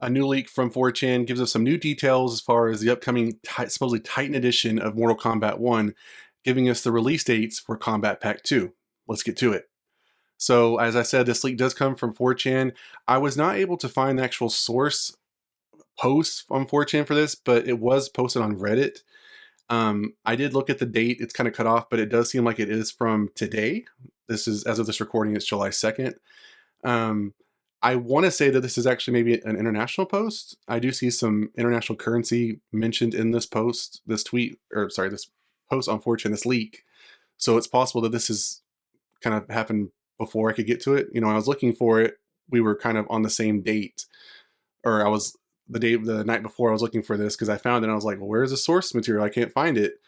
A new leak from 4chan gives us some new details as far as the upcoming supposedly Titan edition of Mortal Kombat 1, giving us the release dates for Kombat Pack 2. Let's get to it. So, as I said, this leak does come from 4chan. I was not able to find the actual source post on 4chan for this, but it was posted on Reddit. I did look at the date, it's kind of cut off, but it does seem like it is from today. This is, as of this recording, it's July 2nd. Um, I want to say that this is actually maybe an international post. I do see some international currency mentioned in this post, this tweet, or sorry, this post on 4chan, this leak. So it's possible that this is kind of happened before I could get to it. You know, when I was looking for it, we were kind of on the same date, or I was the night before I was looking for this because I found it and I was like, well, where's the source material? I can't find it.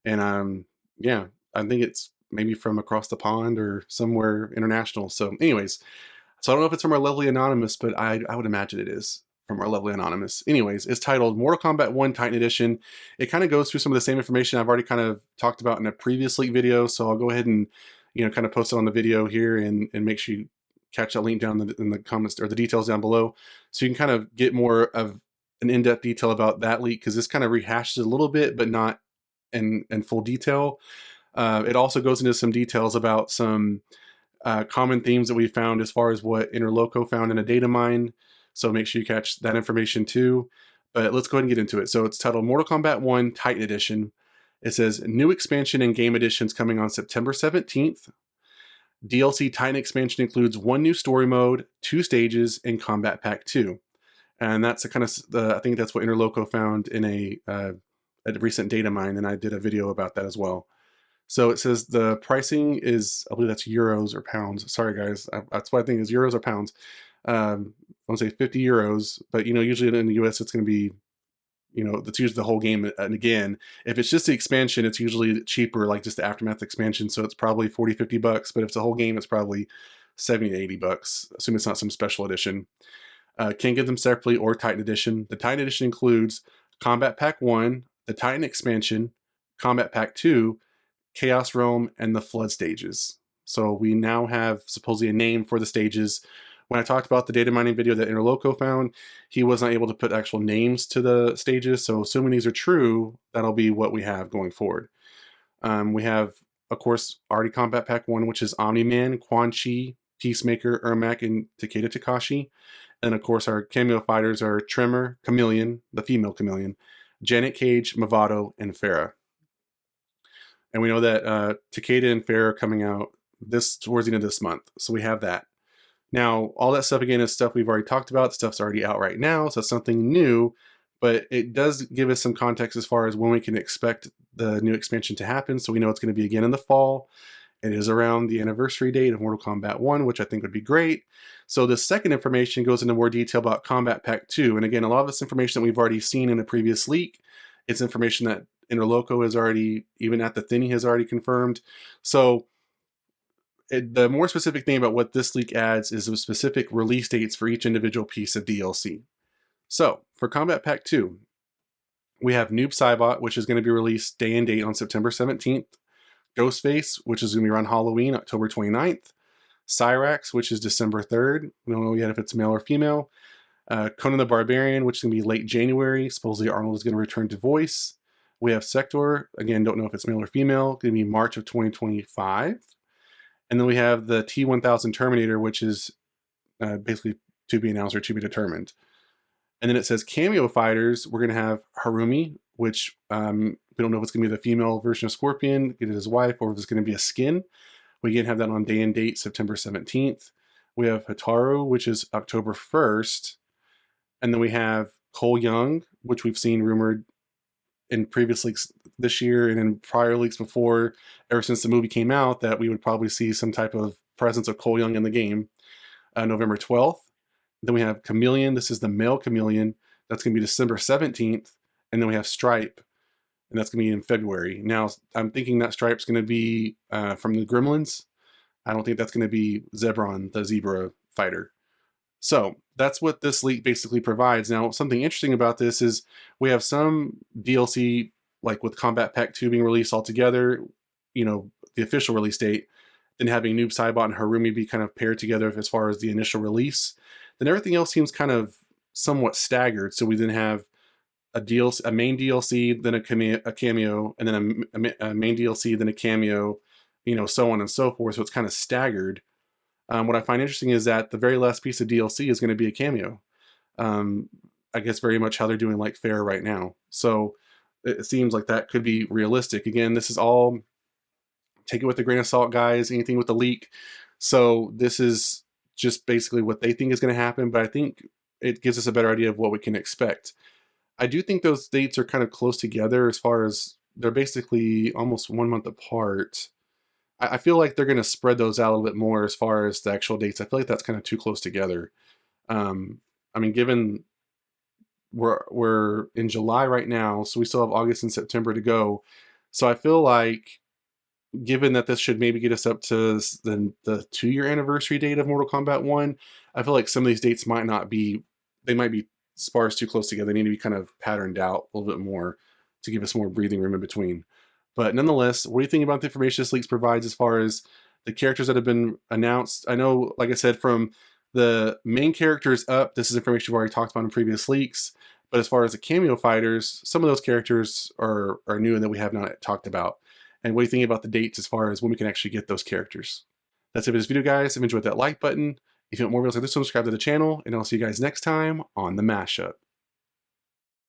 And yeah, I think it's maybe from across the pond or somewhere international. So anyways, so I don't know if it's from our lovely Anonymous, but I would imagine it is from our lovely Anonymous. Anyways, it's titled Mortal Kombat 1 Titan Edition. It kind of goes through some of the same information I've already kind of talked about in a previous leak video. So I'll go ahead and, you know, kind of post it on the video here and make sure you catch that link down in the comments or the details down below. So you can kind of get more of an in-depth detail about that leak, because this kind of rehashes it a little bit, but not in full detail. It also goes into some details about some common themes that we found as far as what Interloco found in a data mine. So make sure you catch that information too. But let's go ahead and get into it. So it's titled Mortal Kombat 1 Titan Edition. It says new expansion and game editions coming on September 17th. DLC Titan expansion includes 1 new story mode, 2 stages, and Kombat Pack 2. And that's the kind of, I think that's what Interloco found in a recent data mine, and I did a video about that as well. So it says the pricing is, I believe that's euros or pounds. Sorry guys, that's what I think is euros or pounds. I want to say 50 euros, but you know, usually in the US it's going to be, you know, that's usually the whole game. And again, if it's just the expansion, it's usually cheaper, like just the Aftermath expansion. So it's probably 40, 50 bucks, but if it's a whole game, it's probably 70 to 80 bucks. Assume it's not some special edition. Can't get them separately or Titan Edition. The Titan Edition includes Kombat Pack 1, the Titan expansion, Kombat Pack 2, Chaos Realm, and the Flood stages. So we now have supposedly a name for the stages. When I talked about the data mining video that Interloco found, he was not able to put actual names to the stages. So assuming these are true, that'll be what we have going forward. We have, of course, already Kombat Pack 1, which is Omni-Man, Quan Chi, Peacemaker, Ermac, and Takeda Takashi. And of course, our cameo fighters are Tremor, Chameleon, the female Chameleon, Janet Cage, Movado, and Farah. And we know that Takeda and Farah are coming out towards the end of this month. So we have that. Now, all that stuff, again, is stuff we've already talked about. The stuff's already out right now, so it's something new. But it does give us some context as far as when we can expect the new expansion to happen. So we know it's going to be again in the fall. It is around the anniversary date of Mortal Kombat 1, which I think would be great. So the second information goes into more detail about Kombat Pack 2. And again, a lot of this information that we've already seen in a previous leak. It's information that Interloco has already, even at the Thinny, has already confirmed. So the more specific thing about what this leak adds is the specific release dates for each individual piece of DLC. So for Kombat Pack 2, we have Noob Saibot, which is going to be released day and date on September 17th. Ghostface, which is going to be around Halloween, October 29th. Cyrax, which is December 3rd. We don't know yet if it's male or female. Conan the Barbarian, which is going to be late January. Supposedly Arnold is going to return to voice. We have Sector, again, don't know if it's male or female. Going to be March of 2025. And then we have the T-1000 Terminator, which is basically to be announced or to be determined. And then it says cameo fighters. We're going to have Harumi, which we don't know if it's going to be the female version of Scorpion, get his wife, or if it's going to be a skin. We again have that on day and date, September 17th. We have Hataru, which is October 1st. And then we have Cole Young, which we've seen rumored in previous leaks this year and in prior leaks before, ever since the movie came out, that we would probably see some type of presence of Cole Young in the game. November 12th. Then we have Chameleon. This is the male Chameleon. That's going to be December 17th. And then we have Stripe, and that's going to be in February. Now, I'm thinking that Stripe's going to be from the Gremlins. I don't think that's going to be Zebron, the zebra fighter. So that's what this leak basically provides. Now, something interesting about this is we have some DLC, like with Kombat Pack 2 being released altogether, you know, the official release date, then having Noob, Saibot, and Harumi be kind of paired together as far as the initial release. Then everything else seems kind of somewhat staggered. So we then have a DLC, a main DLC, then a cameo, and then a main DLC, then a cameo, you know, so on and so forth. So it's kind of staggered. What I find interesting is that the very last piece of DLC is going to be a cameo. Um, I guess very much how they're doing like Fair right now. So it seems like that could be realistic. Again, this is all, take it with a grain of salt, guys. Anything with the leak. So this is just basically what they think is going to happen, but I think it gives us a better idea of what we can expect. I do think those dates are kind of close together as far as they're basically almost 1 month apart. I feel like they're going to spread those out a little bit more as far as the actual dates. I feel like that's kind of too close together. Um, I mean, given we're in July right now, so we still have August and September to go. So I feel like, given that this should maybe get us up to the 2-year anniversary date of Mortal Kombat 1, I feel like some of these dates might not be, they might be sparse too close together. They need to be kind of patterned out a little bit more to give us more breathing room in between. But nonetheless, what do you think about the information this leaks provides as far as the characters that have been announced? I know, like I said, from the main characters up, this is information we've already talked about in previous leaks. But as far as the cameo fighters, some of those characters are new and that we have not talked about. And what do you think about the dates as far as when we can actually get those characters? That's it for this video, guys. If you enjoyed that like button, if you want more videos like this one, subscribe to the channel, and I'll see you guys next time on the Mashup.